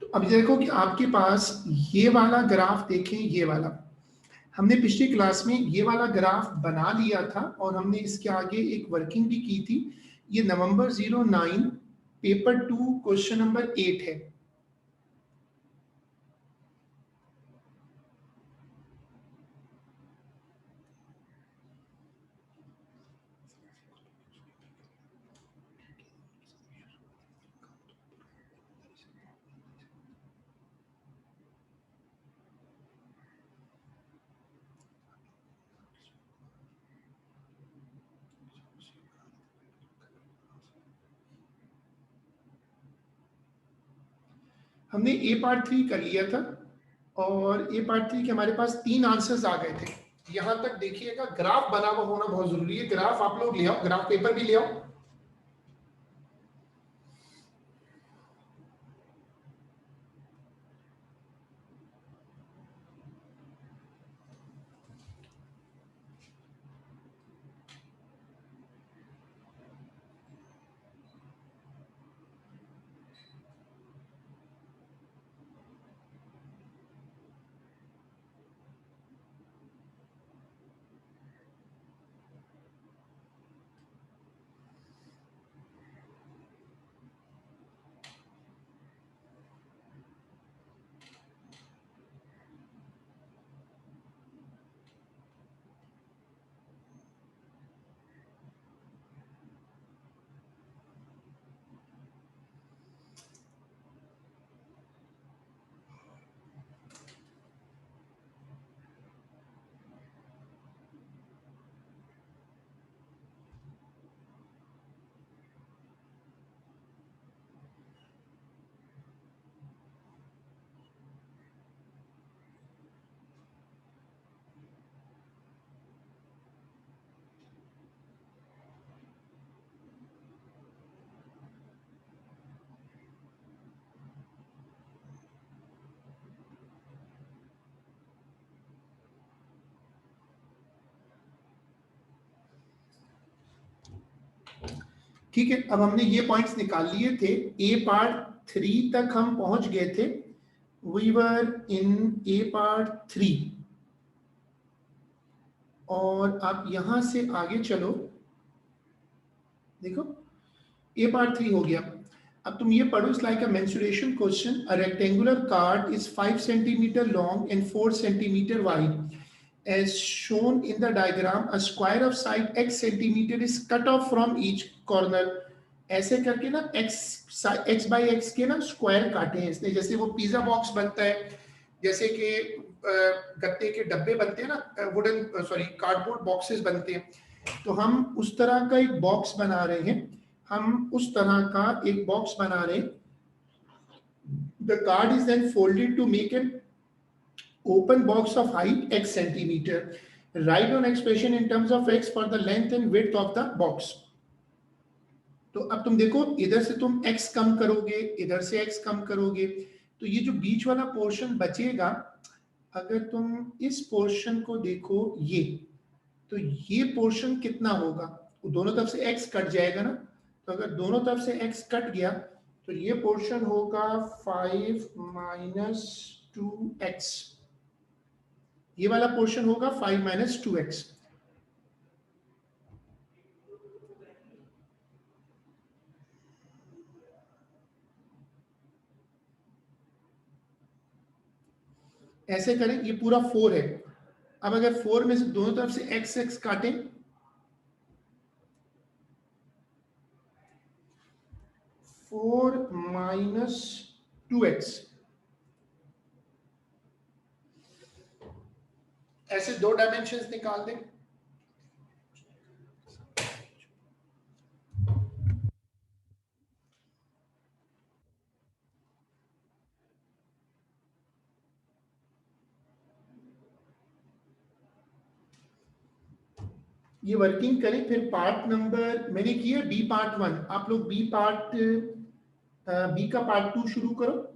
अब देखो कि आपके पास ये वाला ग्राफ देखें, ये वाला हमने पिछली क्लास में ये वाला ग्राफ बना लिया था और हमने इसके आगे एक वर्किंग भी की थी। ये नवंबर 09 पेपर 2 क्वेश्चन नंबर 8 है। हमने ए पार्ट 3 कर लिया था और ए पार्ट 3 के हमारे पास 3 आंसर्स आ गए थे। यहां तक देखिएगा, ग्राफ बना हुआ होना बहुत जरूरी है। ग्राफ आप लोग ले आओ, ग्राफ पेपर भी ले आओ। ठीक है, अब हमने ये पॉइंट्स निकाल लिए थे। ए पार्ट 3 तक हम पहुंच गए थे। We were in A part 3 और आप यहां से आगे चलो। देखो, ए पार्ट 3 हो गया। अब तुम ये पढ़ो, it's like a mensuration question. A rectangular card is 5 centimetre long and 4 centimetre wide as shown in the diagram. A square of side x centimeter is cut off from each corner. ऐसे करके ना x by x के ना square काटे हैं इसने। जैसे वो पिज्जा बॉक्स बनता है, जैसे कि गत्ते के डब्बे बनते हैं ना, वुडन सॉरी कार्डबोर्ड बॉक्सेस बनते हैं, तो हम उस तरह का एक बॉक्स बना रहे हैं। हम उस तरह का एक बॉक्स बना रहे हैं। The card is then folded to make an open box of height x centimeter. Write down expression in terms of x for the length and width of the box. तो अब तुम देखो, इधर से तुम x कम करोगे, इधर से x कम करोगे, तो ये जो बीच वाला पोर्शन बचेगा, अगर तुम इस पोर्शन को देखो, ये तो ये पोर्शन कितना होगा? दोनों तरफ से x कट जाएगा ना, तो अगर दोनों तरफ से x कट गया तो ये पोर्शन होगा 5 माइनस 2x। ये वाला पोर्शन होगा 5 माइनस 2x। ऐसे करें, ये पूरा 4 है। अब अगर 4 में से दोनों तरफ से x x काटें, 4 माइनस 2x, ऐसे दो डायमेंशंस निकाल दें। ये वर्किंग करें, फिर पार्ट नंबर मैंने किया बी पार्ट 1, आप लोग बी का पार्ट 2 शुरू करो।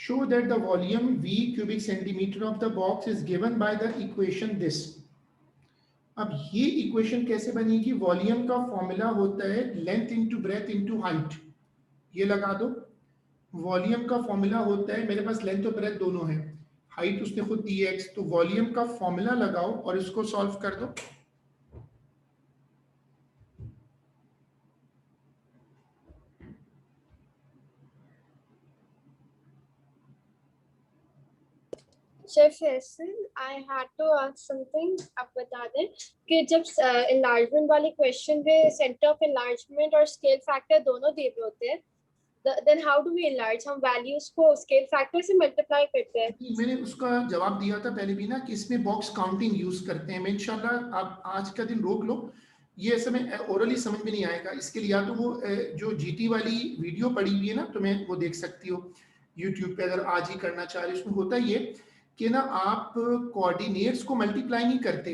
show that the volume V cubic centimeter of the box is given by the equation this. अब ये इक्वेशन कैसे बनेगी? वॉल्यूम का फॉर्मूला होता है length into breadth into height. ये लगा दो. वॉल्यूम का फॉर्मूला होता है, मेरे पास लेंथ और ब्रेथ दोनों है, हाइट उसने खुद दी है x, तो वॉल्यूम का फॉर्मूला लगाओ और इसको सॉल्व कर दो. Chef Hassan, I had to ask something. आप बता दें कि जब enlargement वाले question पे center of enlargement और scale factor दोनों दिए हुए होते हैं, then how do we enlarge? हम values को scale factor से multiply करते हैं. मैंने उसका जवाब दिया था पहले भी ना कि इसमें बॉक्स काउंटिंग यूज करते हैं. मैं इंशाल्लाह आप आज का दिन रोक लो, ये ऐसे में ओरली समझ में नहीं आएगा. इसके लिए या तो वो जो जीटी वाली वीडियो पड़ी हुई है ना, तो मैं वो देख सकती हो यूट्यूब पे, अगर आज ही करना चाह रहे. उसमें होता ये कि ना आप कोऑर्डिनेट्स को मल्टीप्लाई नहीं करते,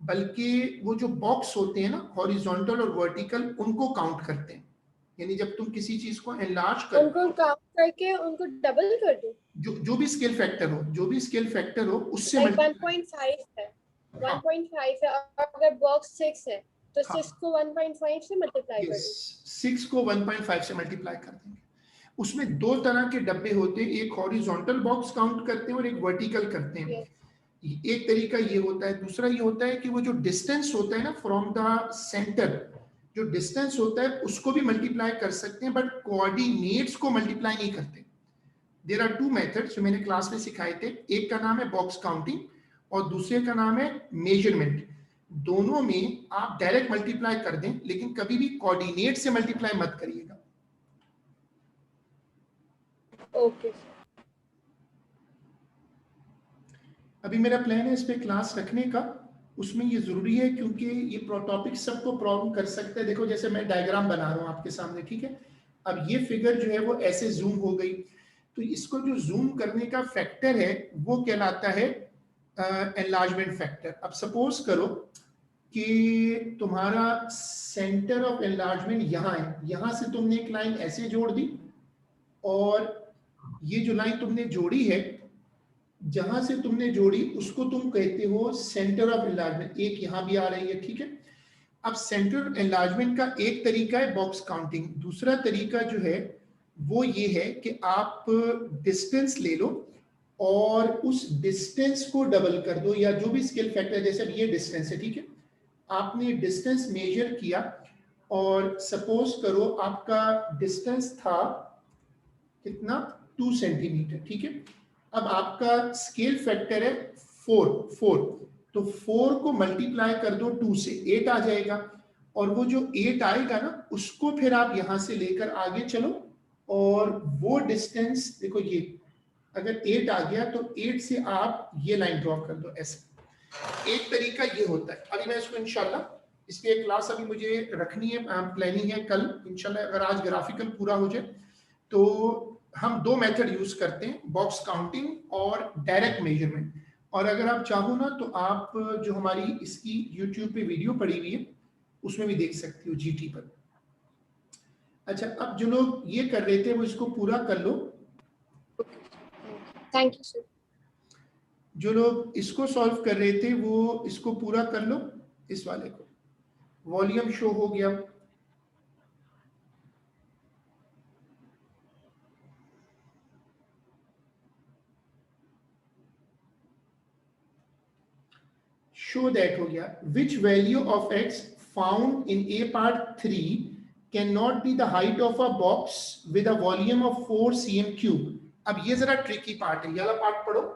बल्कि वो जो बॉक्स होते हैं ना हॉरिजॉन्टल और वर्टिकल, उनको काउंट करते हैं. यानी जब तुम किसी चीज को एनलार्ज कर, उनको काउंट करके उनको डबल कर दो. जो भी स्केल फैक्टर हो, जो भी स्केल फैक्टर हो उससे like 1.5 है, 1.5 है. अगर बॉक्स 6 है तो 6 को 1.5 से मल्टीप्लाई कर दो. 6 को 1.5 से मल्टीप्लाई कर देंगे. उसमें दो तरह के डब्बे होते हैं, एक हॉरिजॉन्टल बॉक्स काउंट करते हैं और एक वर्टिकल करते हैं. एक तरीका ये होता है. दूसरा ये होता है कि वो जो डिस्टेंस होता है ना फ्रॉम द सेंटर, जो डिस्टेंस होता है उसको भी मल्टीप्लाई कर सकते हैं, बट कोऑर्डिनेट्स को मल्टीप्लाई नहीं करते. देयर आर टू मेथड्स जो मैंने क्लास में सिखाए थे. एक का नाम है बॉक्स काउंटिंग और दूसरे का नाम है मेजरमेंट. दोनों में आप डायरेक्ट मल्टीप्लाई कर दें, लेकिन कभी भी कोऑर्डिनेट से मल्टीप्लाई मत करिएगा. ओके. अभी मेरा प्लान है इस पे क्लास रखने का. उसमें ये जरूरी है क्योंकि ये टॉपिक सबको प्रॉब्लम कर सकते हैं. देखो जैसे मैं डायग्राम बना रहा हूँ आपके सामने, ठीक है. अब ये फिगर जो है वो ऐसे जूम हो गई, तो इसको जो जूम करने का फैक्टर है वो कहलाता है एनलार्जमेंट फैक्टर. अब सपोज करो कि तुम्हारा सेंटर ऑफ एनलार्जमेंट यहाँ है, यहाँ से तुमने एक लाइन ऐसे जोड़ दी, और ये जो लाइन तुमने जोड़ी है, जहां से तुमने जोड़ी उसको तुम कहते हो सेंटर ऑफ एनलार्जमेंट. एक यहां भी आ रही है, ठीक है. अब सेंटर एनलार्जमेंट का एक तरीका है बॉक्स काउंटिंग. दूसरा तरीका जो है वो ये है कि आप डिस्टेंस ले लो और उस डिस्टेंस को डबल कर दो, या जो भी स्केल फैक्टर, जैसे अब ये डिस्टेंस है, ठीक है. आपने डिस्टेंस मेजर किया और सपोज करो आपका डिस्टेंस था कितना, 2 सेंटीमीटर, ठीक है. अब आपका स्केल फैक्टर है 4, तो 4 को मल्टीप्लाई कर दो 2 से, 8 आ जाएगा. और वो जो 8 आएगा ना, उसको फिर आप यहां से लेकर आगे चलो, और वो डिस्टेंस देखो, ये अगर 8 आ गया तो 8 से आप ये लाइन ड्रॉ कर दो ऐसे. एक तरीका ये होता है. अभी मैं इसको इंशाल्लाह, इस पे एक क्लास अभी मुझे रखनी है, प्लानिंग है कल इंशाल्लाह. अगर आज ग्राफिकल पूरा हो जाए तो हम दो मेथड यूज करते हैं, बॉक्स काउंटिंग और डायरेक्ट मेजरमेंट. और अगर आप चाहो ना तो आप जो हमारी इसकी यूट्यूब पे वीडियो पड़ी हुई है उसमें भी देख सकती हो जीटी पर. अच्छा, अब जो लोग ये कर रहे थे वो इसको पूरा कर लो. Thank you sir. जो लोग इसको सॉल्व कर रहे थे वो इसको पूरा कर लो. इस वाले को वॉल्यूम शो हो गया. शो दैट हो गया. Which value of x found in a part 3 can not be the height of a box with a volume of 4 cm cube. अब ये जरा ट्रिकी पार्ट है, ये वाला पार्ट पढ़ो.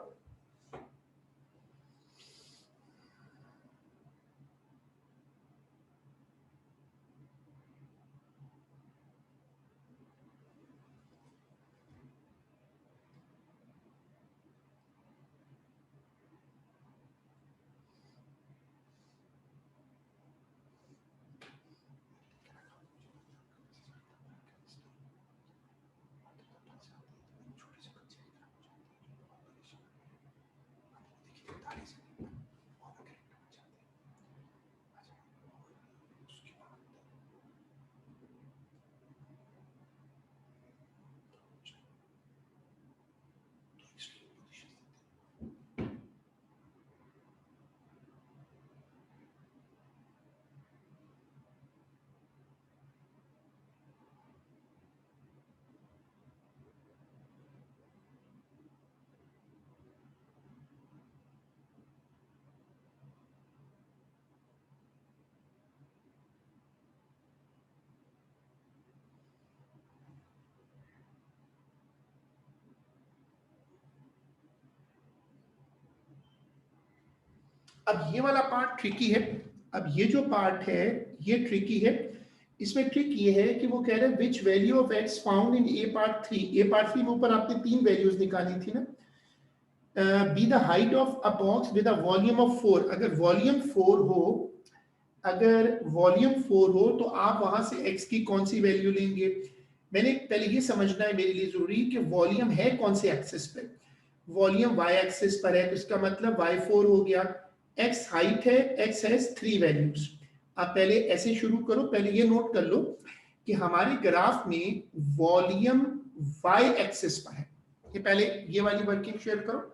अब ये वाला पार्ट ट्रिकी है। अब ये जो पार्ट है ये ट्रिकी है। इसमें ट्रिक ये है कि वो कह रहे हैं which value of x found in A part 3। A part 3 में ऊपर आपने 3 वैल्यूज निकाली थी ना। Be the height of a box with a volume of 4। अगर वॉल्यूम 4 हो, अगर वॉल्यूम 4 हो तो आप वहां से x की कौन सी वैल्यू लेंगे। मैंने पहले ये समझना है मेरे लिए जरूरी कि वॉल्यूम है कौन से एक्सिस पे। वॉल्यूम y एक्सिस पर है तो इसका मतलब y4 हो गया। x हाइट है, x हैज 3 वैल्यूज। आप पहले ऐसे शुरू करो, पहले ये नोट कर लो कि हमारे ग्राफ में वॉल्यूम y एक्सिस पर है। ये पहले ये वाली वर्किंग शेयर करो।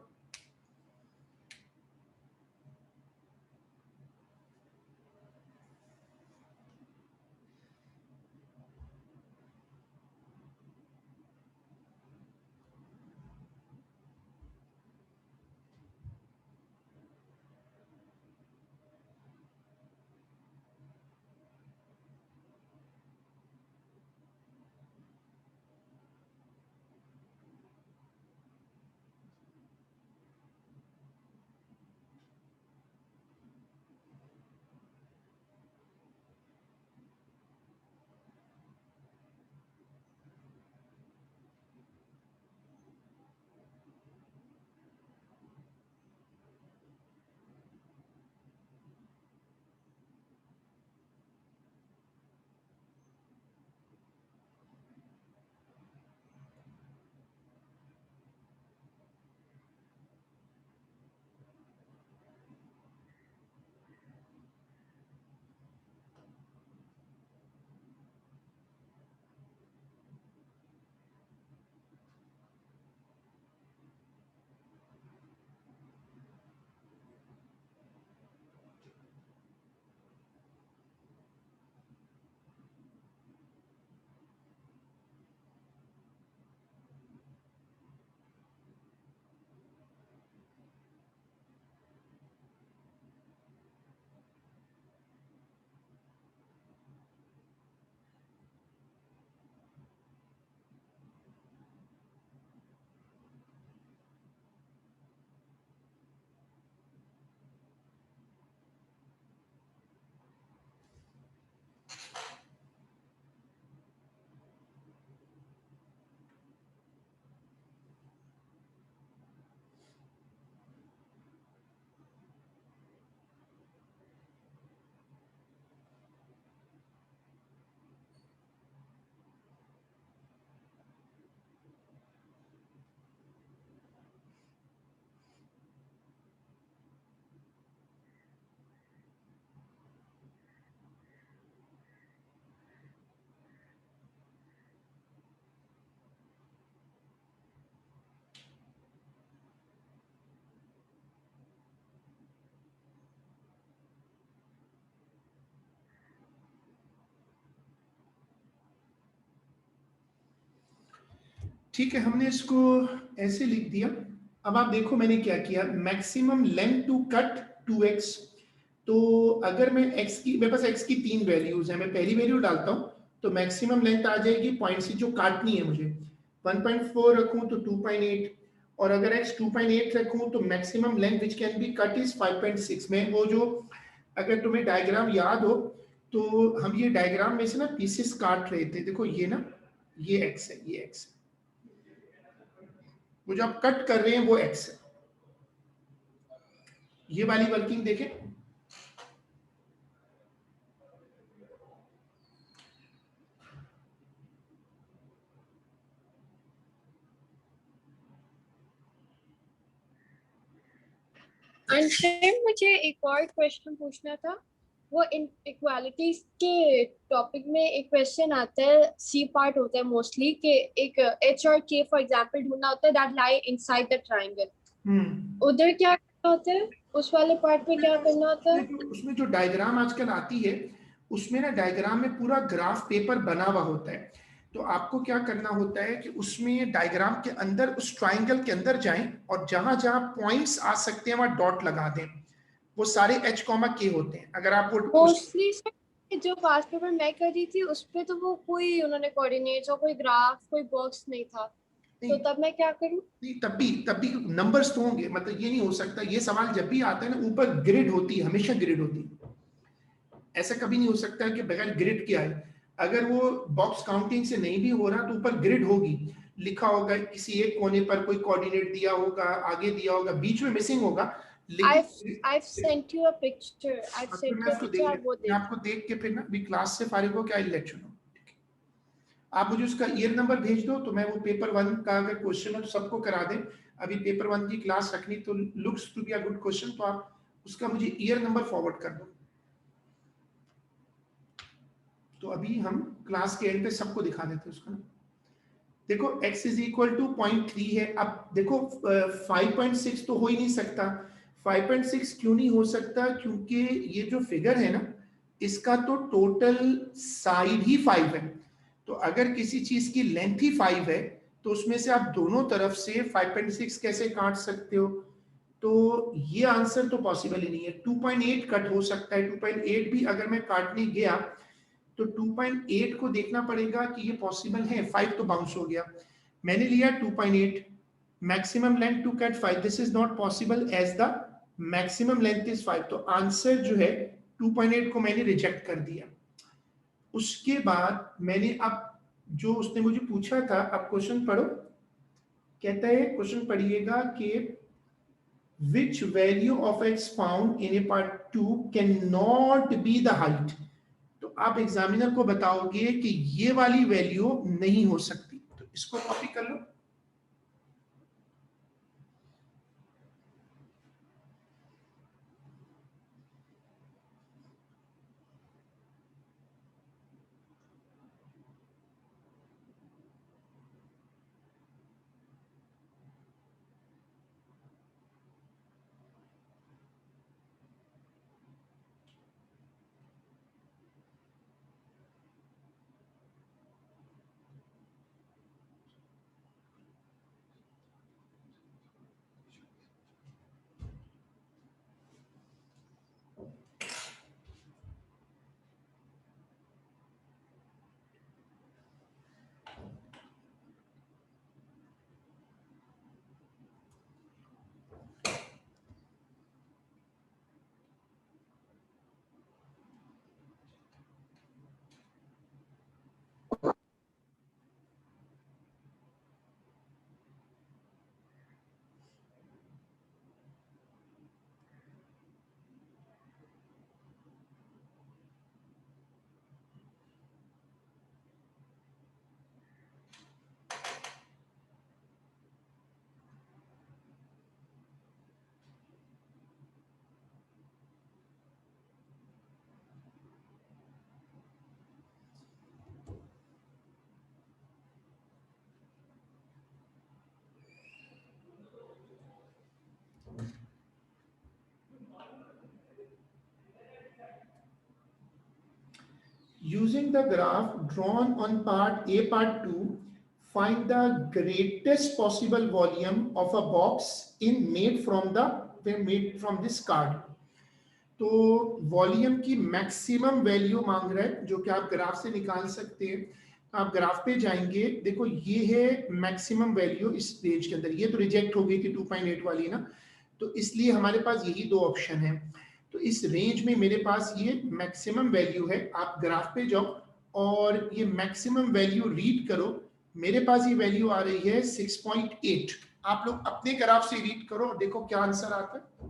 ठीक है, हमने इसको ऐसे लिख दिया। अब आप देखो मैंने क्या किया, maximum length to cut 2x। तो अगर मैं x की, मेरे पास x की 3 वैल्यूज है, मैं पहली वैल्यू डालता हूं तो मैक्सिमम लेंथ आ जाएगी पॉइंट सी जो काटनी है मुझे। 1.4 रखूं तो 2.8, और अगर x 2.8 रखूं तो maximum length which can be cut is 5.6। मैं वो जो, अगर तुम्हें डायग्राम याद हो तो हम ये डायग्राम में से ना पीसेस काट रहे थे। देखो ये ना, ये x है, ये x है, वो जो आप कट कर रहे हैं वो x है। ये वाली वर्किंग देखें। अंशुल, मुझे एक और क्वेश्चन पूछना था। वो इनइक्वालिटीज के टॉपिक में एक क्वेश्चन आता है, सी पार्ट होता है मोस्टली, कि एक एच और के फॉर एग्जांपल ढूंढना होता है that lie inside the triangle. उधर क्या करना होता है, उस वाले पार्ट में क्या करना होता है? उसमें जो डायग्राम आजकल आती है उसमें ना डायग्राम में पूरा ग्राफ पेपर बना हुआ होता है। तो आपको क्या करना होता है कि उसमें डायग्राम के अंदर, उस ट्राइंगल के अंदर जाएं और जहां जहां पॉइंट्स आ सकते हैं वहां डॉट लगा दें। वो सारे एच कॉमा के होते हैं। अगर आप वो मोस्टली जो पास्ट पेपर मैं कर रही थी उस पे तो वो कोई उन्होंने कोऑर्डिनेट्स और कोई ग्राफ कोई बॉक्स नहीं था। तो तब मैं क्या करूं? नहीं, तब भी नंबर्स तो होंगे, मतलब ये नहीं हो सकता, ये सवाल जब भी आता है ना, ऊपर ग्रिड होती है, हमेशा ग्रिड होती है, ऐसा कभी नहीं हो सकता कि बगैर ग्रिड के आए। अगर वो बॉक्स काउंटिंग से नहीं भी हो रहा तो ऊपर ग्रिड होगी, लिखा होगा, किसी एक कोने पर कोई कोऑर्डिनेट दिया होगा, आगे दिया होगा, बीच में मिसिंग होगा, लेकिन I've sent you a picture. I've फिर sent मैं you a उसको picture. देख आप वो मैं देख। आपको देख के फिर ना अभी क्लास से फारिग हो, क्या लेट यू नो। आप मुझे उसका ईयर नंबर भेज दो, तो मैं वो पेपर 1 का अगर क्वेश्चन है तो सबको करा दें। अभी पेपर 1 की क्लास रखनी, तो looks to be a good question, तो आप उसका मुझे ईयर नंबर फॉरवर्ड कर दो। तो अभी हम क्लास के एंड पे सबको दिखा देते हैं उसका। देखो x इज इक्वल टू 0.3 है। अब देखो 5.6 तो हो ही नहीं सकता। 5.6 क्यों नहीं हो सकता? क्योंकि ये जो फिगर है ना, इसका तो टोटल साइड ही 5 है। तो अगर किसी चीज की लेंथ ही 5 है, तो उसमें से आप दोनों तरफ से 5.6 कैसे काट सकते हो? तो ये आंसर तो पॉसिबल ही नहीं है। 2.8 कट हो सकता है। 2.8 भी अगर मैं काटने गया तो 2.8 को देखना पड़ेगा कि ये पॉसिबल है। 5 तो बाउंस हो गया, मैंने लिया 2.8, maximum length to cut 5, this is not possible as the maximum length is 5। तो आंसर जो है 2.8 को मैंने रिजेक्ट कर दिया। उसके बाद मैंने अब जो उसने मुझे पूछा था, अब क्वेश्चन पढ़ो। कहता है, क्वेश्चन पढ़िएगा कि which value of x found in a part 2 cannot be the height। तो आप एग्जामिनर को बताओगे कि ये वाली वैल्यू नहीं हो सकती, तो इसको कॉपी कर लो। Using the graph drawn on part A, part 2, find the greatest possible volume of a box in made from this card। तो वॉल्यूम की मैक्सिमम वैल्यू मांग रहा है, जो कि आप ग्राफ से निकाल सकते हैं। आप ग्राफ पे जाएंगे, देखो ये है मैक्सिमम वैल्यू इस पेज के अंदर। ये तो रिजेक्ट हो गई थी 2.8 वाली ना, तो इसलिए हमारे पास यही दो ऑप्शन है। तो इस रेंज में मेरे पास ये मैक्सिमम वैल्यू है। आप ग्राफ पे जाओ और ये मैक्सिमम वैल्यू रीड करो। मेरे पास ये वैल्यू आ रही है 6.8। आप लोग अपने ग्राफ से रीड करो और देखो क्या आंसर आता है।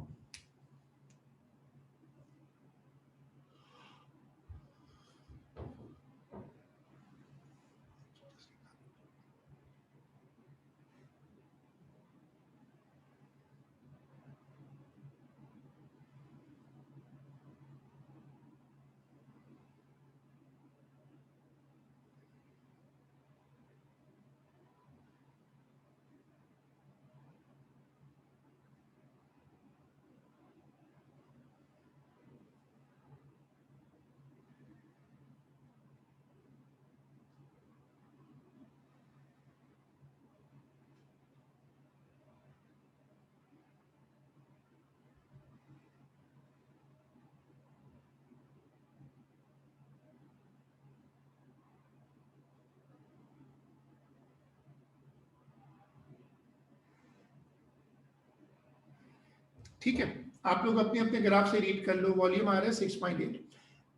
ठीक है, आप लोग अपने अपने ग्राफ से रीड कर लो। वॉल्यूम आ रहा है 6.8।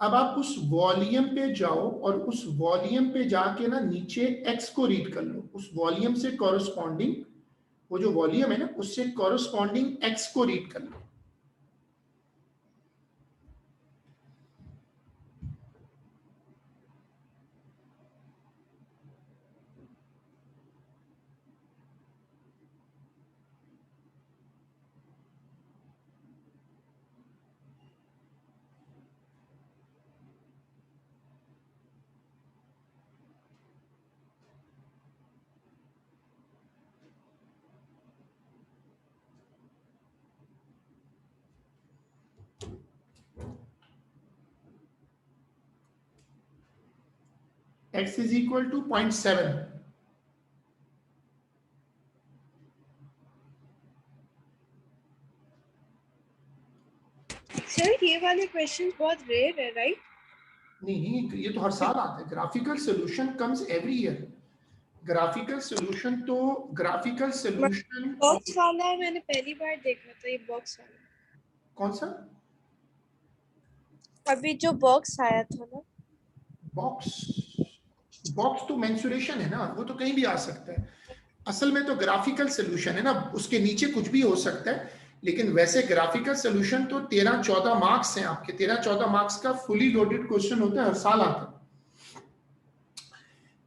अब आप उस वॉल्यूम पे जाओ और उस वॉल्यूम पे जाके ना नीचे एक्स को रीड कर लो। उस वॉल्यूम से कॉरस्पॉन्डिंग, वो जो वॉल्यूम है ना उससे कॉरस्पॉन्डिंग एक्स को रीड कर लो। x is equal to 0.7। Sir ये वाले क्वेश्चंस बहुत रेयर है, राइट? नहीं, ये तो हर साल आता है। Graphical solution comes every year. Graphical solution तो ग्राफिकल सॉल्यूशन बॉक्स वाला मैंने पहली बार देखा था, ये बॉक्स वाला। कौन सा? अभी जो बॉक्स आया था ना। बॉक्स, बॉक्स तो मेंसुरेशन है ना, वो तो कहीं भी आ सकता है। असल में तो ग्राफिकल सॉल्यूशन है ना, उसके नीचे कुछ भी हो सकता है। लेकिन वैसे ग्राफिकल सॉल्यूशन तो 13-14 मार्क्स हैं आपके। 13-14 मार्क्स का फुली लोडेड क्वेश्चन होता है, हर साल आता है।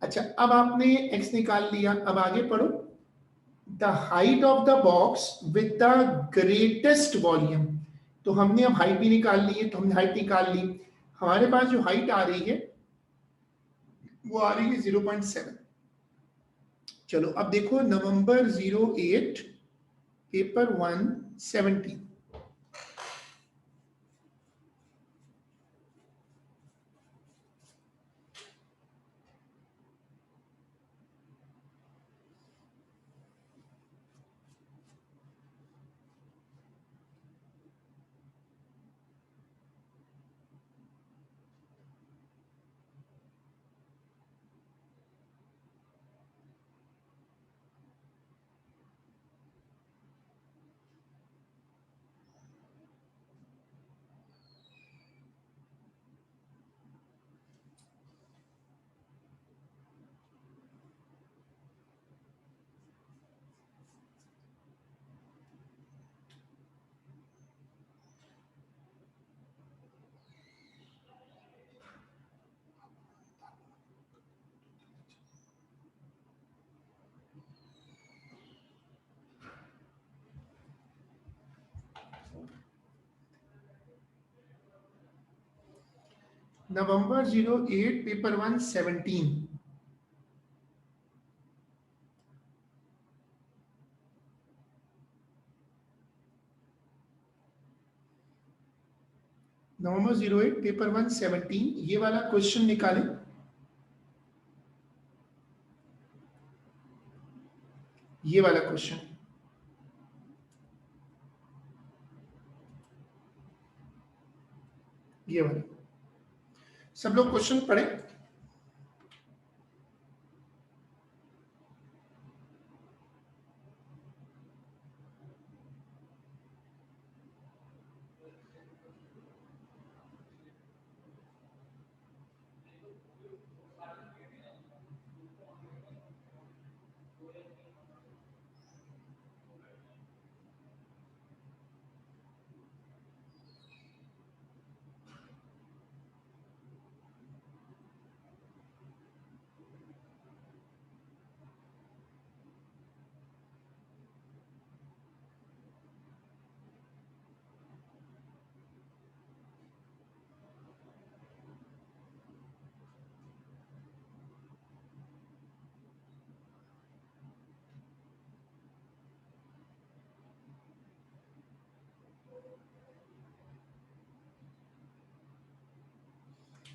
अच्छा, अब आपने x निकाल लिया, अब आगे पढ़ो। The height of the box with the greatest volume. तो हमने अब हाइट भी निकाल ली है, तो हमने हाइट निकाल ली। हमारे पास जो हाइट आ रही है वो आ रही है 0.7। चलो अब देखो, नवंबर 08 पेपर 117। नवंबर 08 पेपर 117। नवंबर 08 पेपर 117, ये वाला क्वेश्चन निकालें। ये वाला क्वेश्चन, ये वाला। सब लोग क्वेश्चन पढ़े।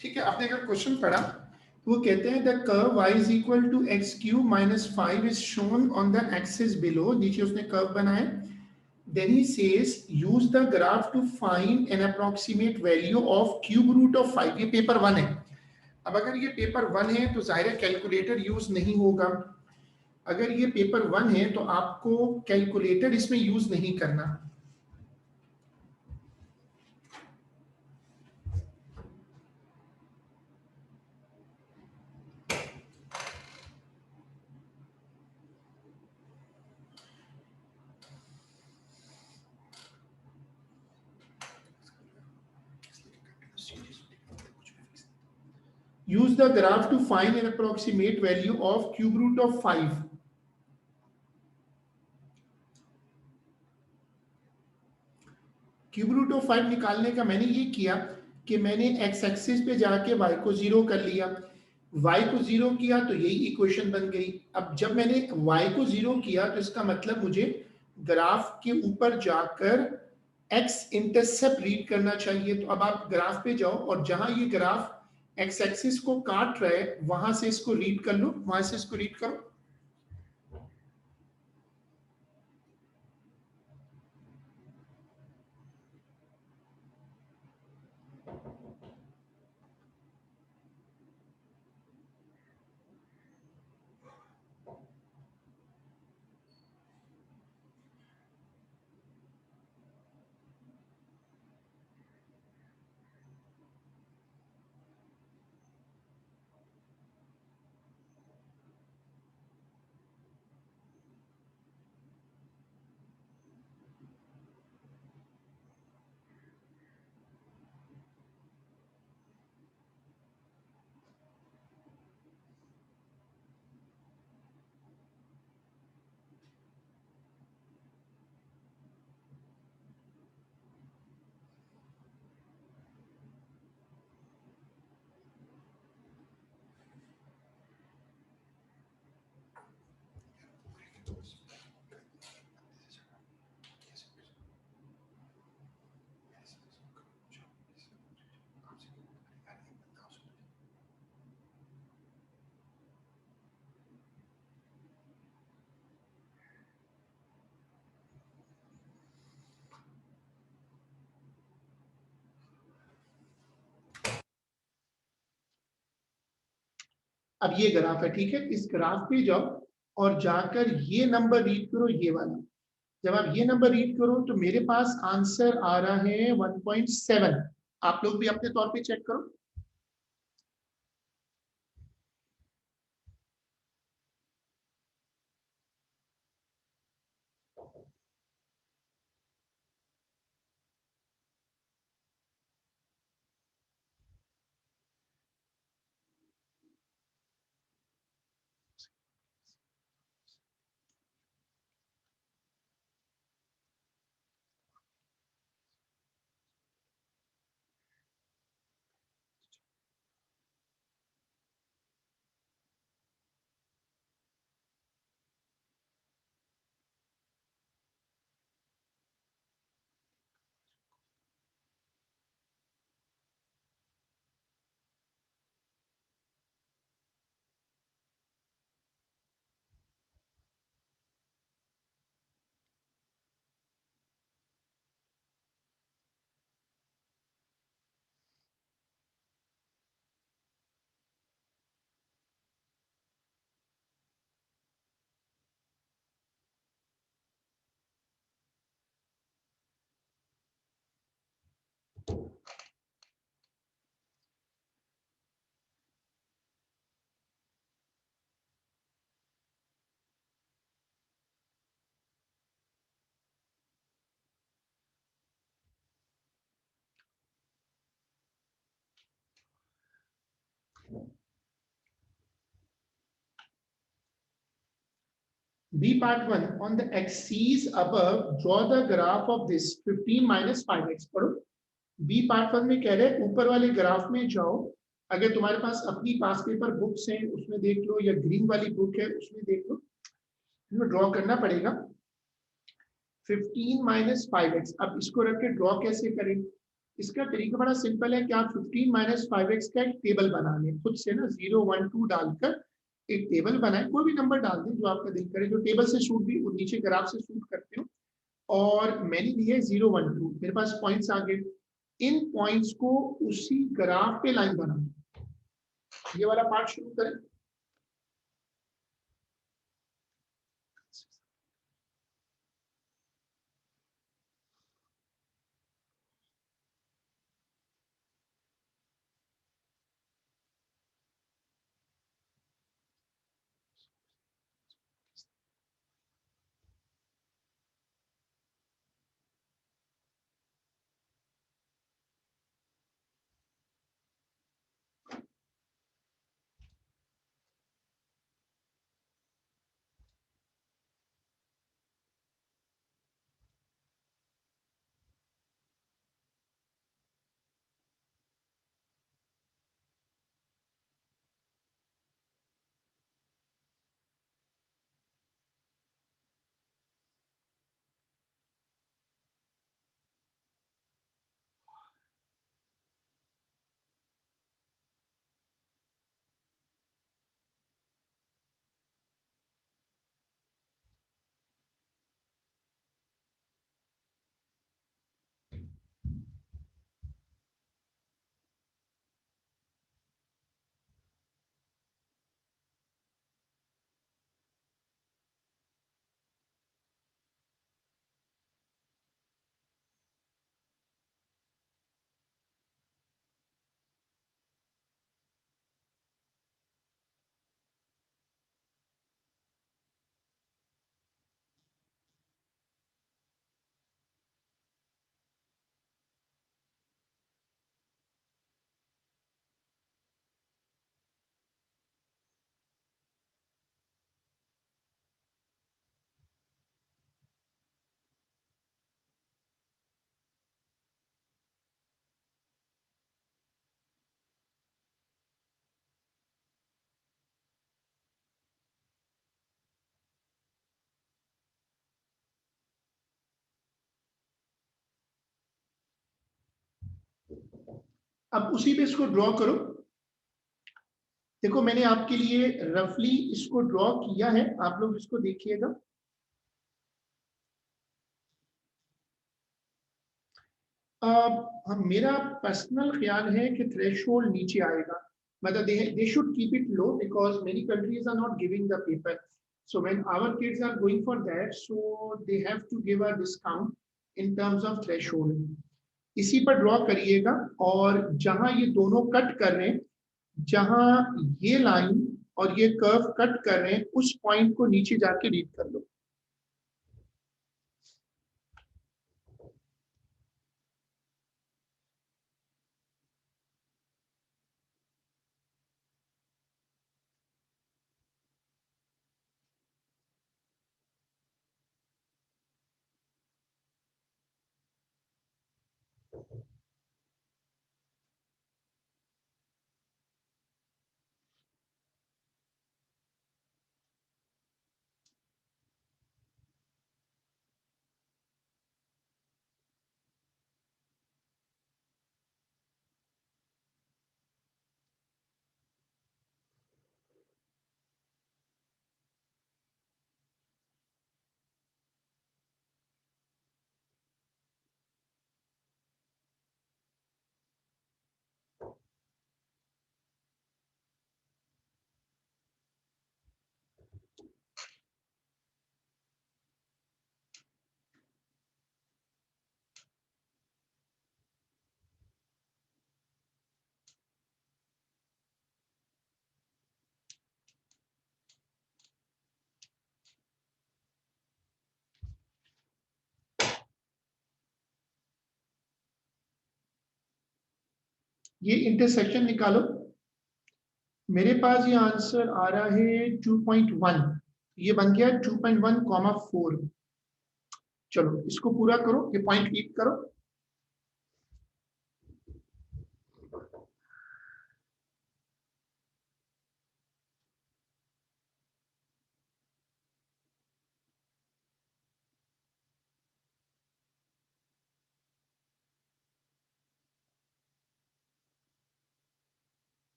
ठीक है, आपने अगर क्वेश्चन पढ़ा तो वो कहते हैं the curve y is equal to x cube minus 5 is shown on the axis below. नीचे उसने कर्व बनाया। Then he says use the graph to find an approximate value of cube root of 5। ये paper 1 है। अब अगर ये paper 1 है तो जाहिर है कैलकुलेटर यूज नहीं होगा। अगर ये पेपर 1 है तो आपको कैलकुलेटर इसमें यूज नहीं करना। use the graph to find an approximate value of cube root of 5. Cube root of 5 निकालने का मैंने ये किया कि मैंने एक्स एक्सिस पे जाके y को 0 कर लिया, y को 0 किया तो यही इक्वेशन बन गई। अब जब मैंने y को 0 किया तो इसका मतलब मुझे ग्राफ के ऊपर जाकर x इंटरसेप्ट रीड करना चाहिए। तो अब आप ग्राफ पे जाओ और जहां ये ग्राफ x एक्सिस को काट रहा है वहां से इसको रीड कर लो, वहां से इसको रीड करो। अब ये ग्राफ है, ठीक है, इस ग्राफ पे जाओ और जाकर ये नंबर रीड करो, ये वाला। जब आप ये नंबर रीड करो तो मेरे पास आंसर आ रहा है 1.7। आप लोग भी अपने तौर पे चेक करो। B part 1, on the axis above, draw the graph of this 15 minus 5x। पढ़ो। B part 1 में कह रहे हैं ऊपर वाले ग्राफ में जाओ, अगर तुम्हारे पास अपनी पास पेपर बुक्स हैं उसमें देख लो, या ग्रीन वाली बुक है उसमें देख लो, इसमें ड्रॉ करना पड़ेगा 15 माइनस 5x। अब इसको रख के ड्रॉ कैसे करें? इसका तरीका बड़ा सिंपल है कि आप 15 माइनस 5x का एक टेबल बना लें खुद से ना, 0 1 2 डालकर एक टेबल बनाए, कोई भी नंबर डाल दें जो आपका दिल करे, जो टेबल से शूट भी नीचे ग्राफ से शूट करते हो। और मैंने दिया है 0 1 2, मेरे पास पॉइंट्स आ गए। इन पॉइंट्स को उसी ग्राफ पे लाइन बना, ये वाला पार्ट शुरू करें। अब उसी पे इसको ड्रॉ करो। देखो मैंने आपके लिए रफली इसको ड्रॉ किया है, आप लोग इसको देखिएगा। मेरा पर्सनल ख्याल है कि थ्रेशोल्ड नीचे आएगा, मतलब they should keep it low because many countries are not giving the paper. So when our kids are going for that, so they have to give a discount in terms of threshold. इसी पर draw करिएगा, और जहां ये दोनों cut कर रहे हैं, जहां ये लाइन और ये कर्व कट कर रहे हैं, उस पॉइंट को नीचे जाके रीड कर लो। ये इंटरसेक्शन निकालो। मेरे पास ये आंसर आ रहा है 2.1, ये बन गया 2.1, 4। चलो इसको पूरा करो, ये पॉइंट रीड करो।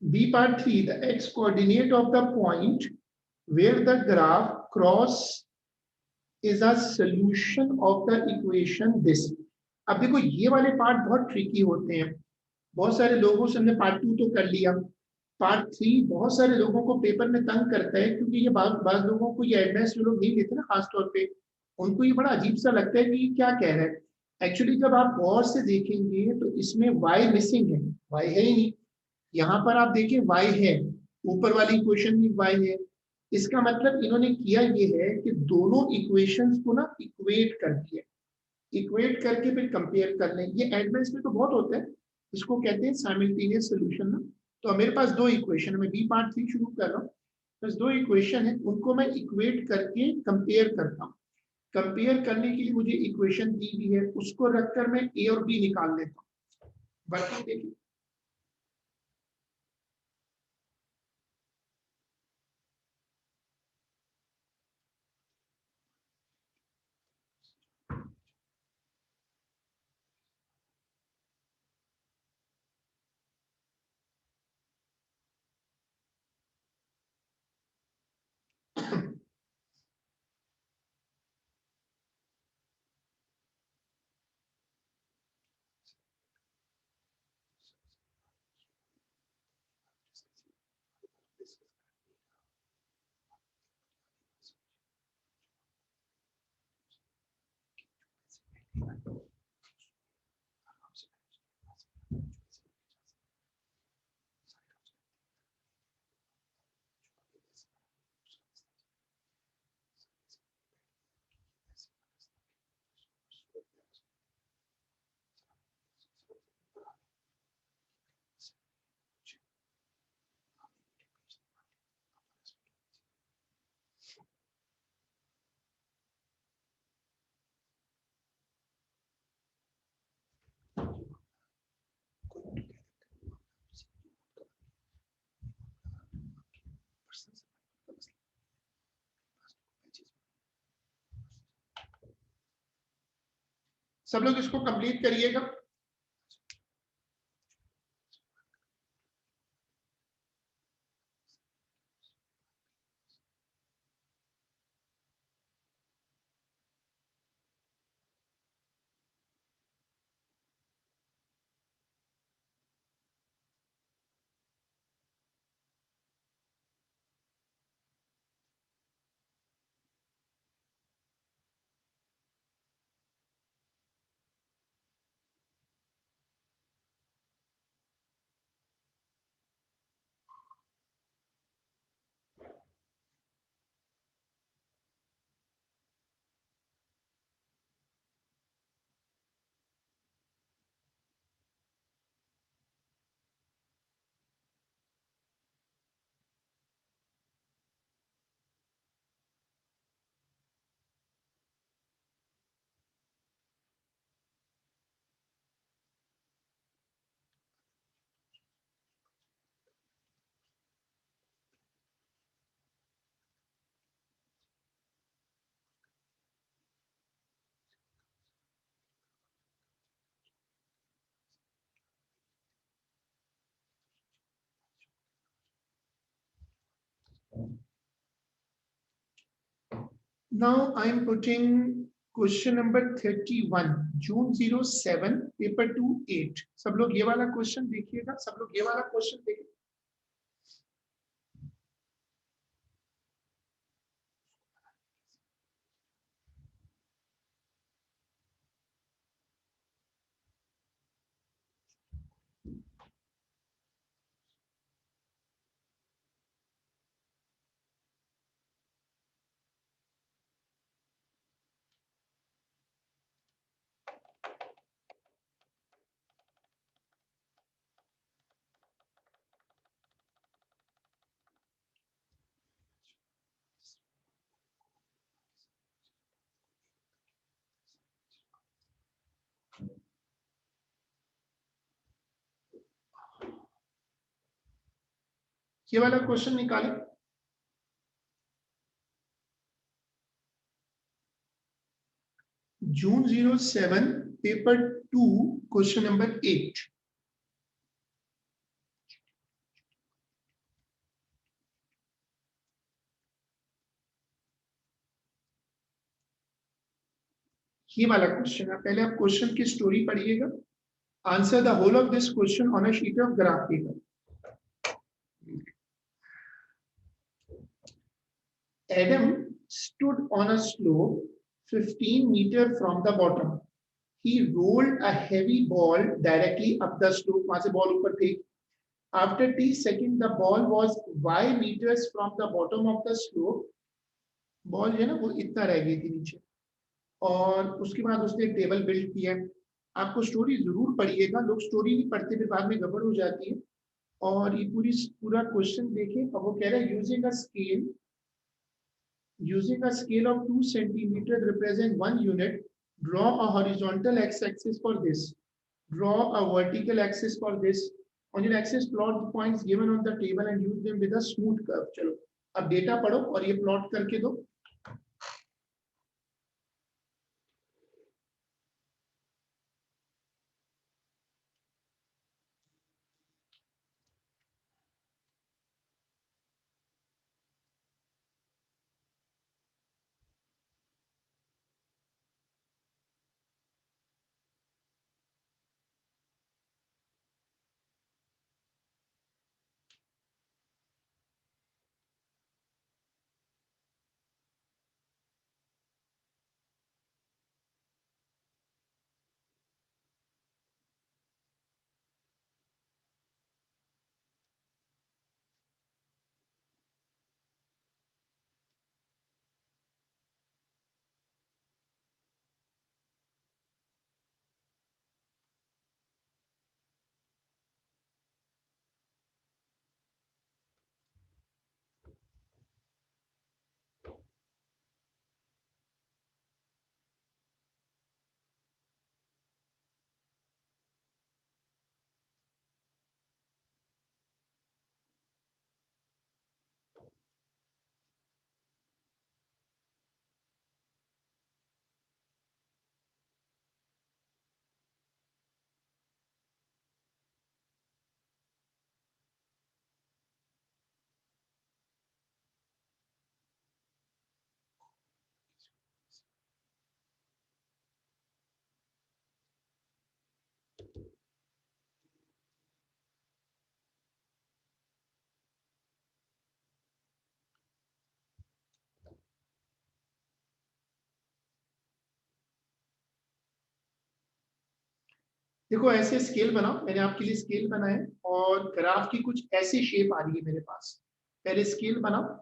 B part 3, the x coordinate of the point where the graph cross is a solution of the equation this. अब देखो ये वाले पार्ट बहुत ट्रिकी होते हैं, बहुत सारे लोगों से हमने पार्ट 2 तो कर लिया, पार्ट 3 बहुत सारे लोगों को पेपर में तंग करता है, क्योंकि ये बाज लोगों को ये एडवांस जो लोग नहीं लेते ना, खासतौर पे उनको ये बड़ा अजीब सा लगता है कि ये क्या कह रहा है। एक्चुअली जब आप गौर से देखेंगे तो इसमें y मिसिंग है, y है ही नहीं। यहाँ पर आप देखिए y है, ऊपर वाली इक्वेशन में y है। इसका मतलब इन्होंने किया ये है कि दोनों इक्वेशंस को ना इक्वेट कर दिया, इक्वेट करके फिर कंपेयर कर लें। ये एडवांस में तो बहुत होता है, इसको कहते हैं साइमल्टेनियस सॉल्यूशन ना। तो मेरे पास दो इक्वेशन है, मैं बी पार्ट 3 शुरू कर रहा हूँ, बस दो इक्वेशन है, उनको मैं इक्वेट करके कंपेयर करता हूँ। कंपेयर करने के लिए मुझे इक्वेशन दी भी है, उसको रखकर मैं ए और बी निकाल लेता हूँ। वर्किंग देखिए, सब लोग इसको कंप्लीट करिएगा। Now I am putting question number 31, June 07, paper 2-8. सब लोग ये वाला क्वेश्चन देखिएगा, सब लोग ये वाला क्वेश्चन देखिए। ये वाला क्वेश्चन निकालें। June 07, paper 2, question number 8. ये वाला क्वेश्चन है, पहले आप क्वेश्चन की स्टोरी पढ़िएगा। Answer the whole of this question on a sheet of graph paper. Adam stood on a slope 15 meters from the bottom. He rolled a heavy ball directly up the slope. वहां से ball ऊपर फेंक। After t seconds, the ball was y meters from the bottom of the slope. Ball जो है ना वो इतना रह गई थी नीचे, और उसके बाद उसने एक टेबल बिल्ड किया। आपको स्टोरी जरूर पढ़िएगा, लोग स्टोरी नहीं पढ़ते फिर बाद में गड़बड़ हो जाती है। और ये पूरा क्वेश्चन देखें, अब वो कह रहा है using a scale of 2 centimeters represent 1 unit, draw a horizontal x-axis for this, draw a vertical axis for this. On your axis, plot the points given on the table and use them with a smooth curve. चलो अब data पढ़ो और ये plot करके दो। देखो ऐसे scale बनाओ, मैंने आपके लिए स्केल बनाए और ग्राफ की कुछ ऐसी शेप आ रही है मेरे पास। पहले स्केल बनाओ।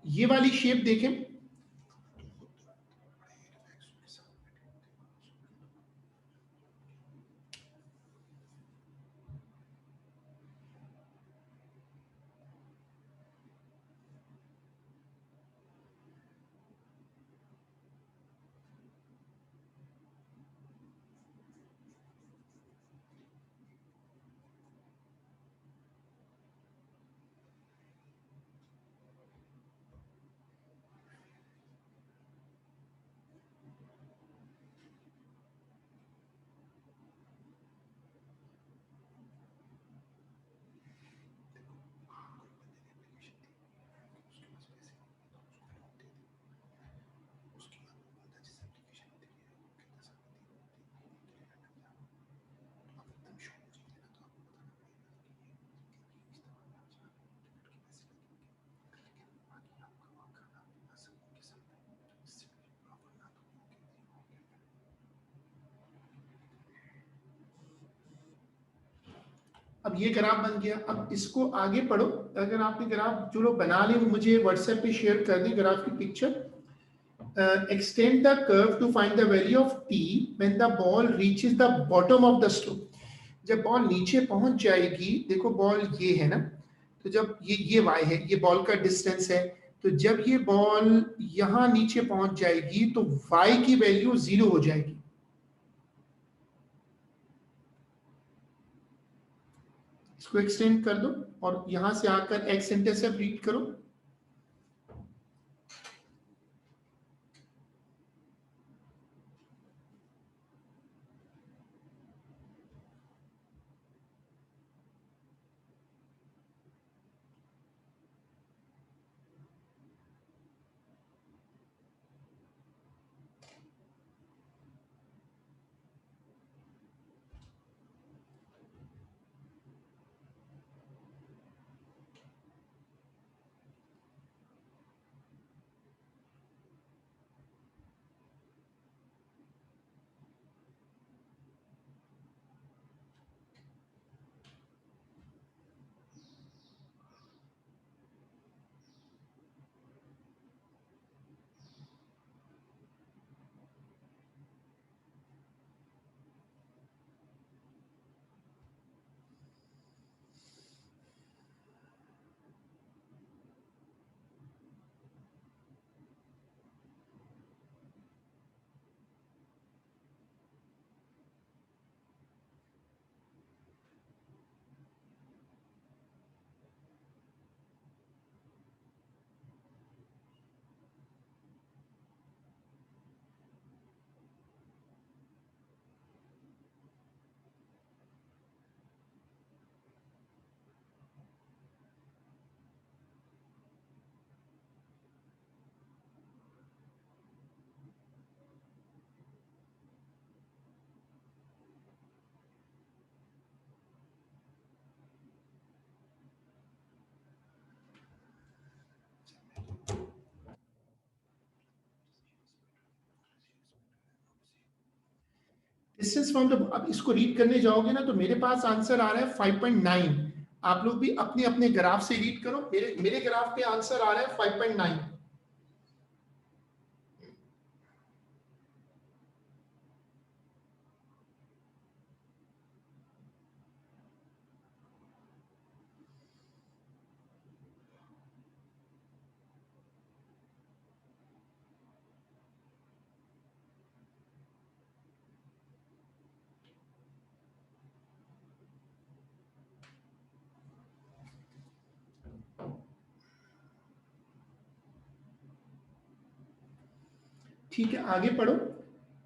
ये वाली शेप देखें, अब ये ग्राफ बन गया। अब इसको आगे पढ़ो। अगर आपने ग्राफ जो लोग बना ले वो मुझे व्हाट्सएप पे शेयर कर दें ग्राफ की picture. Extend the curve to find the value of t when the ball reaches the bottom of the slope. जब बॉल नीचे पहुंच जाएगी, देखो बॉल ये है ना, तो जब ये y है, ये बॉल का डिस्टेंस है, तो जब ये बॉल यहाँ नीचे पहुंच जाएगी तो y की वैल्यू 0 हो जाएगी। इसको एक्सटेंड कर दो और यहां से आकर x इंटरसेप्ट रीड करो। डिस्टेंस फ्रॉम द, अब इसको रीड करने जाओगे ना तो मेरे पास आंसर आ रहा है 5.9। आप लोग भी अपने अपने ग्राफ से रीड करो, मेरे मेरे ग्राफ पे आंसर आ रहा है 5.9। ठीक है, आगे पढ़ो।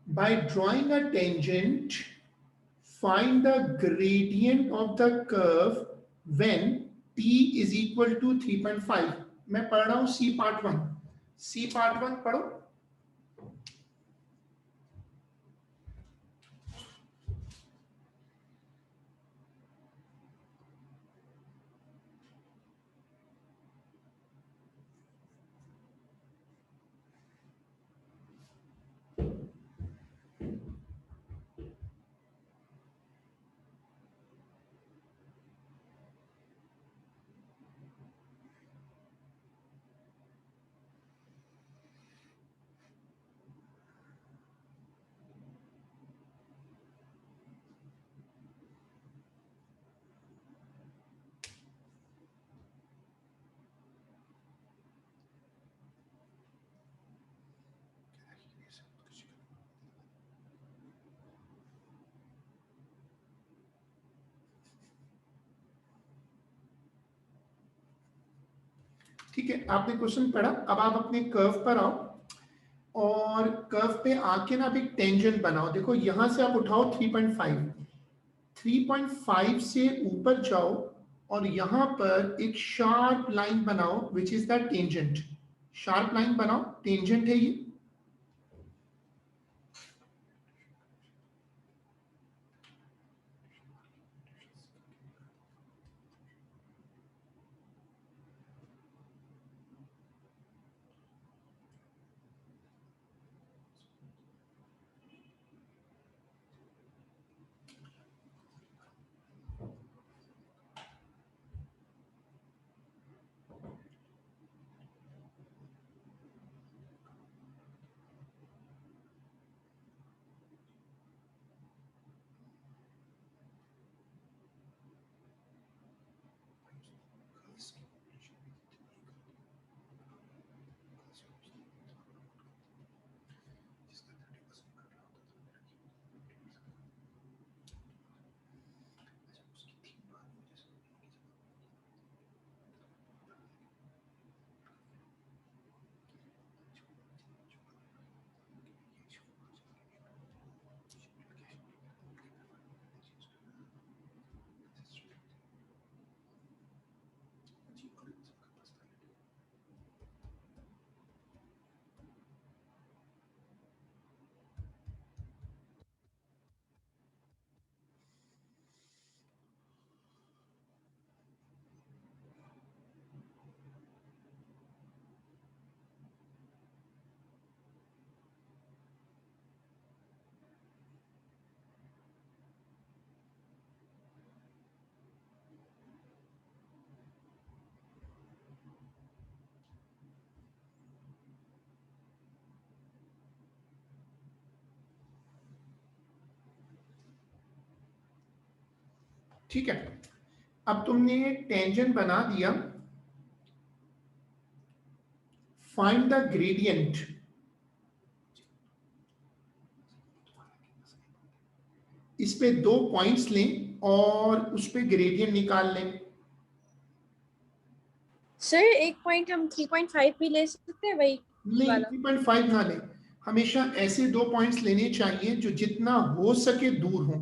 Bye drawing a tangent find the gradient of the curve when t is equal to 3.5। मैं पढ़ रहा हूं C part one. C part one पढ़ो। ठीक है, आपने क्वेश्चन पढ़ा, अब आप अपने कर्व पर आओ और कर्व पे आके ना आप एक टेंजेंट बनाओ। देखो यहां से आप उठाओ 3.5, 3.5 से ऊपर जाओ और यहां पर एक शार्प लाइन बनाओ which is the tangent. Sharp line बनाओ, टेंजेंट है ये। ठीक है, अब तुमने टेंजेंट बना दिया। Find the gradient. इस पे 2 पॉइंट्स लें और उस पे ग्रेडियंट निकाल लें। सर एक पॉइंट हम 3.5 भी ले सकते हैं वही नहीं, वाला? 3.5 ना लें, हमेशा ऐसे 2 पॉइंट्स लेने चाहिए जो जितना हो सके दूर हो।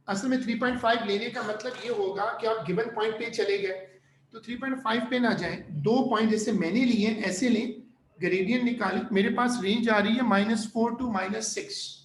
असल में 3.5 लेने का मतलब ये होगा कि आप गिवन पॉइंट पे चले गए, तो 3.5 पे ना जाएं। 2 पॉइंट जैसे मैंने लिए ऐसे लें, ग्रेडियंट निकालें। मेरे पास रेंज आ रही है -4 to -6।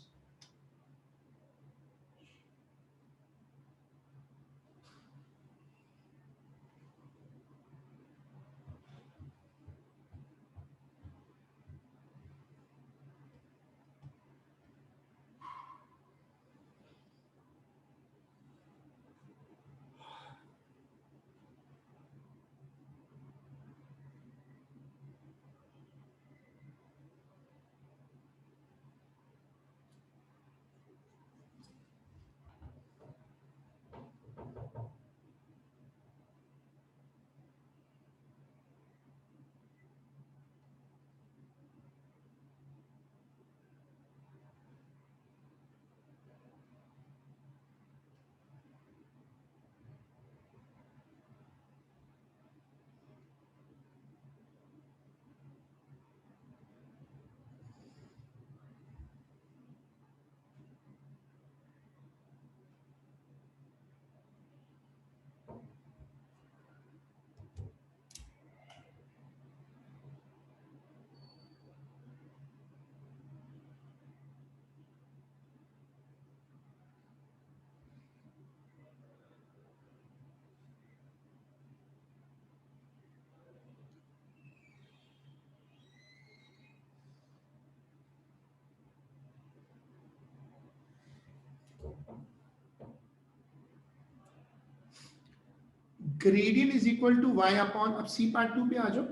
Gradient is equal to y upon, अब सी पार्ट 2 पे आ जाओ।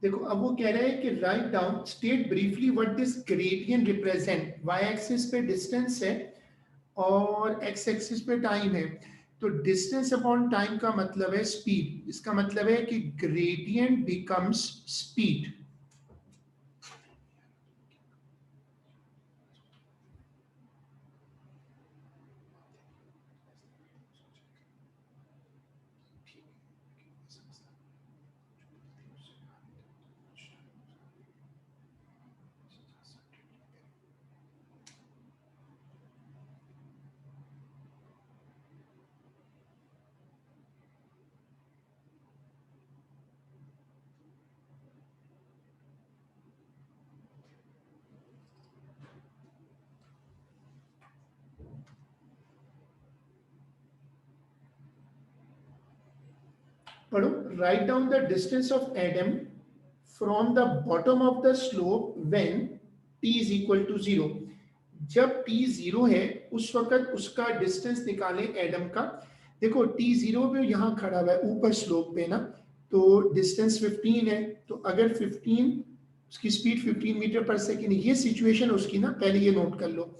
देखो अब वो कह रहे हैं कि write down, state briefly what this gradient represent. y axis पे डिस्टेंस है और x एक्सिस पे टाइम है, तो डिस्टेंस अपॉन टाइम का मतलब है स्पीड। इसका मतलब है कि ग्रेडियंट बिकम्स स्पीड। पढ़ो, write down the distance of Adam from the bottom of the slope when t is equal to 0। जब t 0 है उस वक्त उसका डिस्टेंस निकालें एडम का। देखो t 0 पे यहाँ खड़ा हुआ है ऊपर स्लोप पे ना, तो डिस्टेंस 15 है, तो अगर 15, उसकी स्पीड 15 मीटर पर सेकेंड, ये सिचुएशन उसकी ना, पहले ये नोट कर लो।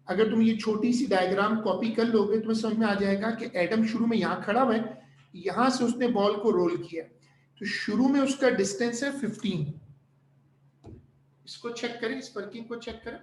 अगर तुम ये छोटी सी डायग्राम कॉपी कर लोगे तुम्हें समझ में आ जाएगा कि एडम शुरू में यहाँ खड़ा हुआ है, यहां से उसने बॉल को रोल किया, तो शुरू में उसका डिस्टेंस है 15। इसको चेक करें, इस वर्किंग को चेक करें।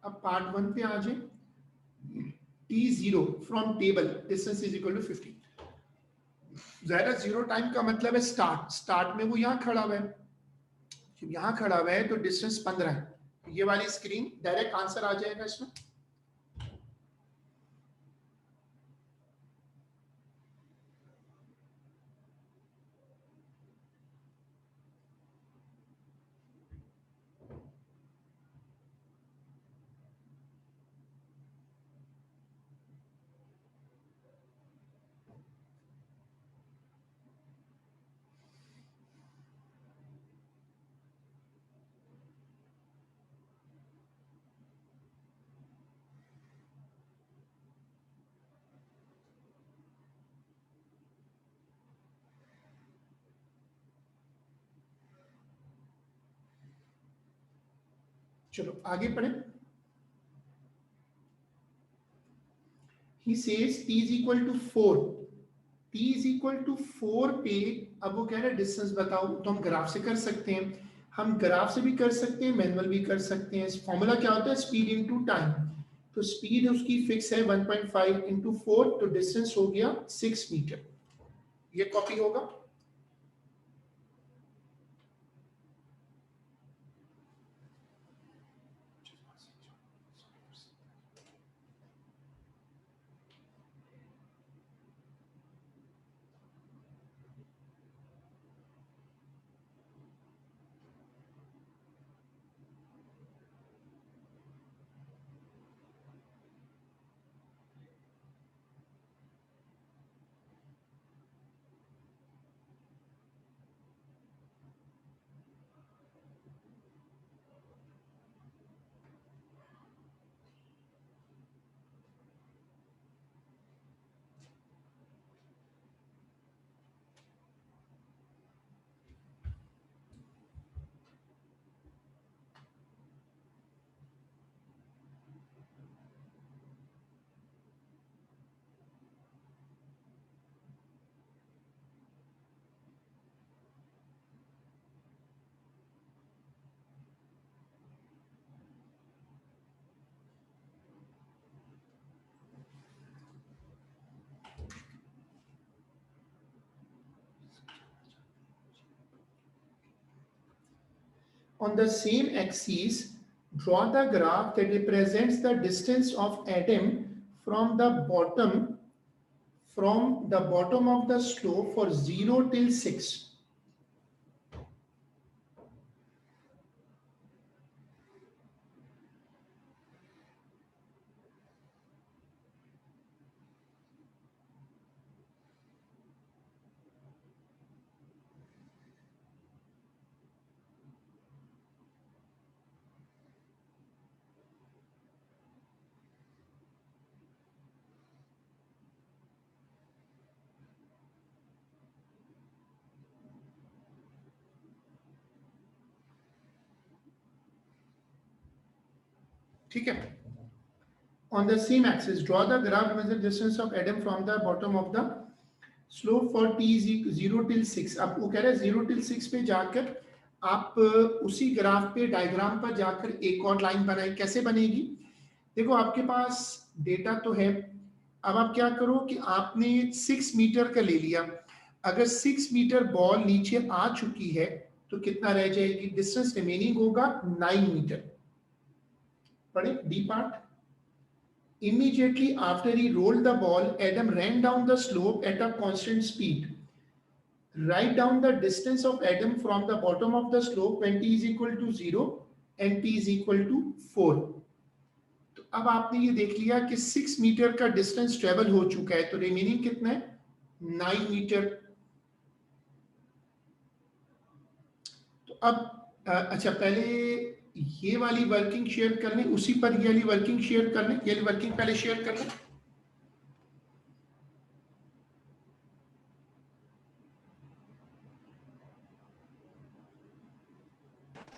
अब पार्ट 1 पे आ जाए। t0 from table distance is equal to 15। ज़ाहिर है जीरो टाइम का मतलब है स्टार्ट, स्टार्ट में वो यहाँ खड़ा हुआ है, जब यहाँ खड़ा हुआ है तो डिस्टेंस 15 है। ये वाली स्क्रीन डायरेक्ट आंसर आ जाएगा इसमें। चलो आगे पढ़े। He says t is equal to 4, t is equal to 4 पे अब वो कह रहा है डिस्टेंस बताओ, तो हम ग्राफ से कर सकते हैं, हम ग्राफ से भी कर सकते हैं, मैनुअल भी कर सकते हैं। फॉर्मूला क्या होता है, स्पीड इनटू टाइम। तो स्पीड उसकी फिक्स है 1.5 इंटू 4, तो डिस्टेंस हो गया 6 मीटर। ये कॉपी होगा। On the same axis, draw the graph that represents the distance of atom from the bottom of the slope for 0 till 6. ठीक है. On the same axis, draw the graph with the distance of atom from the bottom of the slope for t is 0 till 6. अब वो कह रहा है 0 till 6 पे जाकर आप उसी ग्राफ पे डायग्राम पर जाकर एक और लाइन बनाए. कैसे बनेगी? देखो आपके पास डेटा तो है. अब आप क्या करो कि आपने 6 मीटर का ले लिया. अगर 6 मीटर बॉल नीचे आ चुकी है तो कितना रह जाएगी? डिस्टेंस रिमेनिंग होगा 9 मीटर. पढ़े D part. Immediately after he rolled the ball, Adam ran down the slope at a constant speed. Write down the distance of Adam from the bottom of the slope when t is equal to 0 and t is equal to 4. तो अब आपने ये देख लिया कि 6 metre का distance travel हो चुका है, तो रिमेनिंग कितना है? 9 मीटर. तो अब अच्छा पहले ये वाली वर्किंग शेयर कर लें, उसी पर ये वाली वर्किंग शेयर कर लें. ये वाली वर्किंग पहले शेयर कर लें.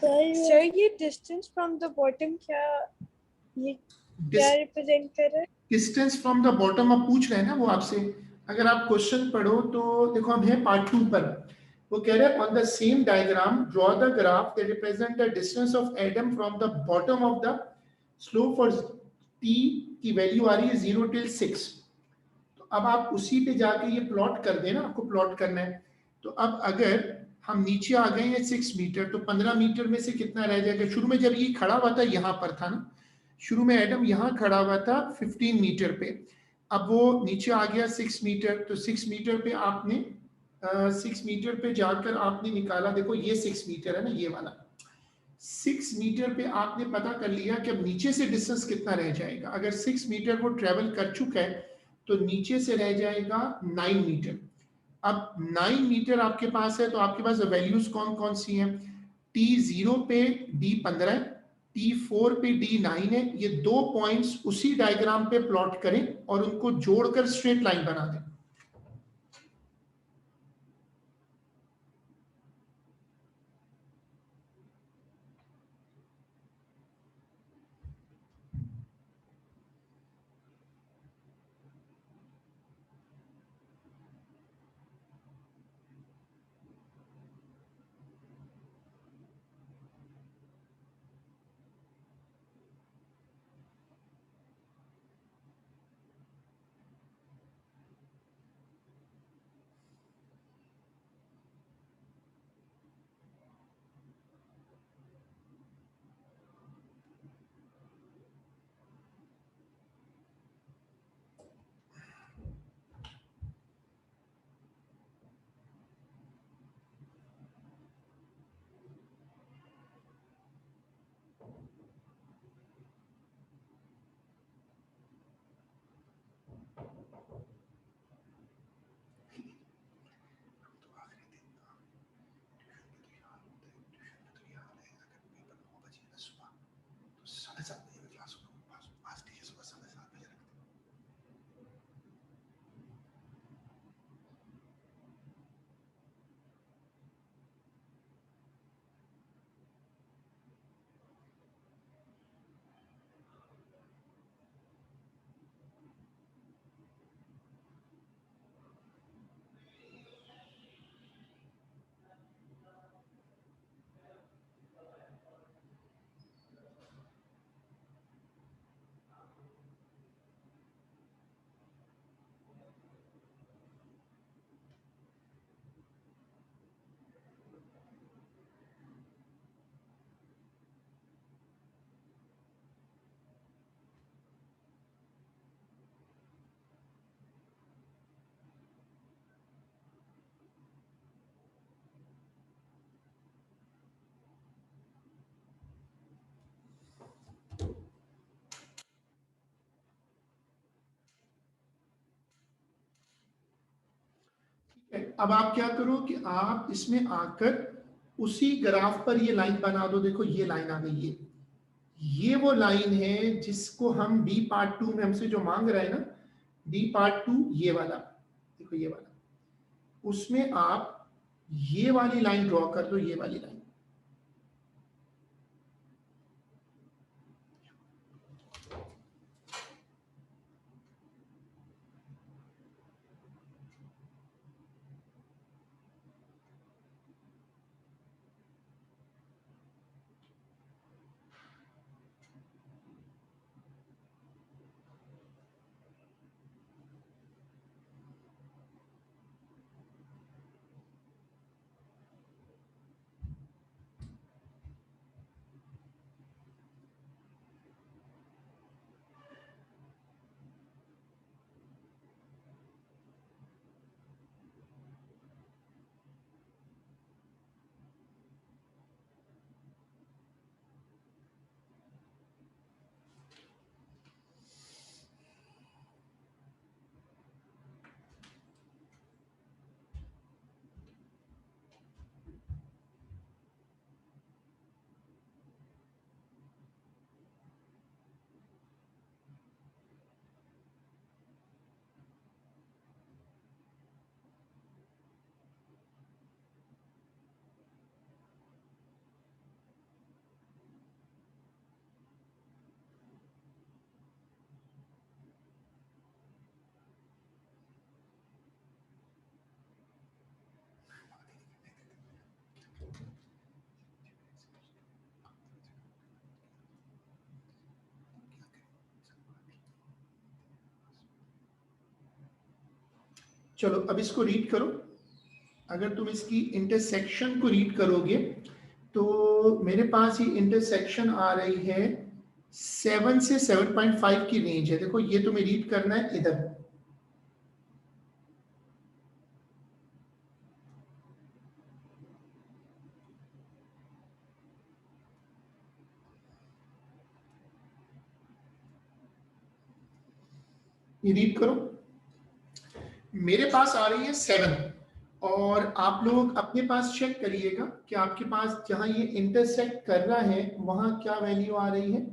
सर ये डिस्टेंस फ्रॉम द बॉटम क्या रिप्रेजेंट कर रहा है? डिस्टेंस फ्रॉम द बॉटम आप पूछ रहे हैं ना वो आपसे. अगर आप क्वेश्चन पढ़ो तो देखो हम हैं पार्ट 2 पर. वो कह रहे हैं on the same diagram draw the graph that represent the distance of atom from the bottom of the slope for T की वैल्यू आ रही है 0 till 6. तो अब आप उसी पे जाके ये प्लॉट कर देना. आपको प्लॉट करना है. तो अब अगर हम नीचे आ गए हैं 6 मीटर, तो 15 मीटर में से कितना रह जाएगा? शुरू में जब ये खड़ा हुआ था यहाँ पर था ना, शुरू में एटम यहाँ खड़ा हुआ था 15 मीटर पे. अब वो नीचे आ गया 6 मीटर. तो 6 मीटर पे आपने 6 मीटर पे जाकर आपने निकाला. देखो ये 6 मीटर है ना, ये वाला 6 मीटर पे आपने पता कर लिया कि अब नीचे से डिस्टेंस कितना रह जाएगा. अगर 6 मीटर वो ट्रेवल कर चुका है तो नीचे से रह जाएगा 9 मीटर. अब 9 मीटर आपके पास है, तो आपके पास वैल्यूज कौन कौन सी हैं? T0 पे D15 है, T4 पे D9 है. ये दो पॉइंट्स उसी डायग्राम पे प्लॉट करें और उनको जोड़कर स्ट्रेट लाइन बना दें. अब आप क्या करो कि आप इसमें आकर उसी ग्राफ पर ये लाइन बना दो। देखो ये लाइन आ गई, ये वो लाइन है जिसको हम डी पार्ट 2 में हमसे जो मांग रहा है ना, डी पार्ट 2 ये वाला, देखो ये वाला, उसमें आप ये वाली लाइन ड्रॉ कर दो, ये वाली लाइन। चलो अब इसको रीड करो। अगर तुम इसकी इंटरसेक्शन को रीड करोगे तो मेरे पास ये इंटरसेक्शन आ रही है 7 से 7.5 की रेंज है। देखो ये तुम्हें रीड करना है इधर। ये रीड करो, मेरे पास आ रही है 7, और आप लोग अपने पास चेक करिएगा कि आपके पास जहां ये इंटरसेक्ट कर रहा है वहां क्या वैल्यू आ रही है।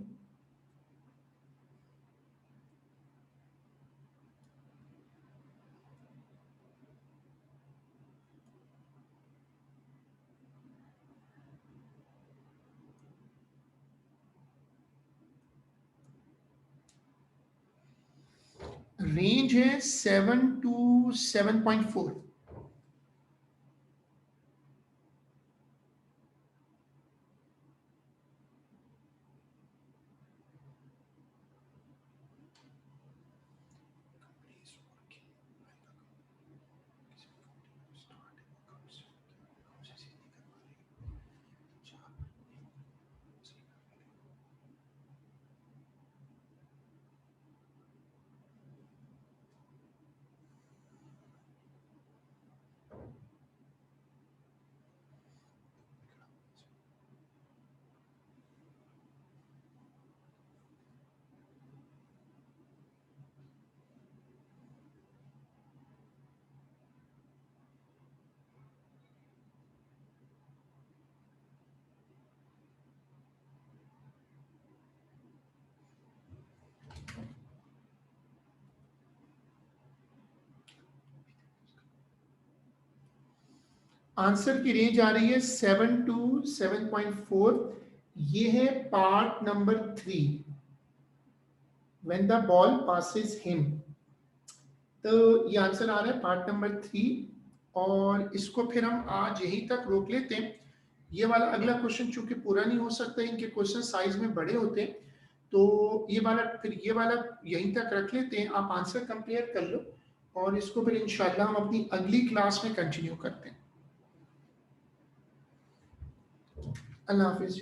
रेंज है 7 to 7.4। आंसर की रेंज आ रही है 7 to 7.4। ये है part number 3, when the ball passes him. तो ये आंसर आ रहा है पार्ट नंबर 3, और इसको फिर हम आज यहीं तक रोक लेते हैं। ये वाला अगला क्वेश्चन चूंकि पूरा नहीं हो सकता, इनके क्वेश्चन साइज में बड़े होते हैं, तो ये वाला यहीं तक रख लेते हैं। आप आंसर कंपेयर कर लो, और इसको फिर इंशाल्लाह हम अपनी अगली क्लास में कंटिन्यू करते हैं। अल्लाह हाफिज।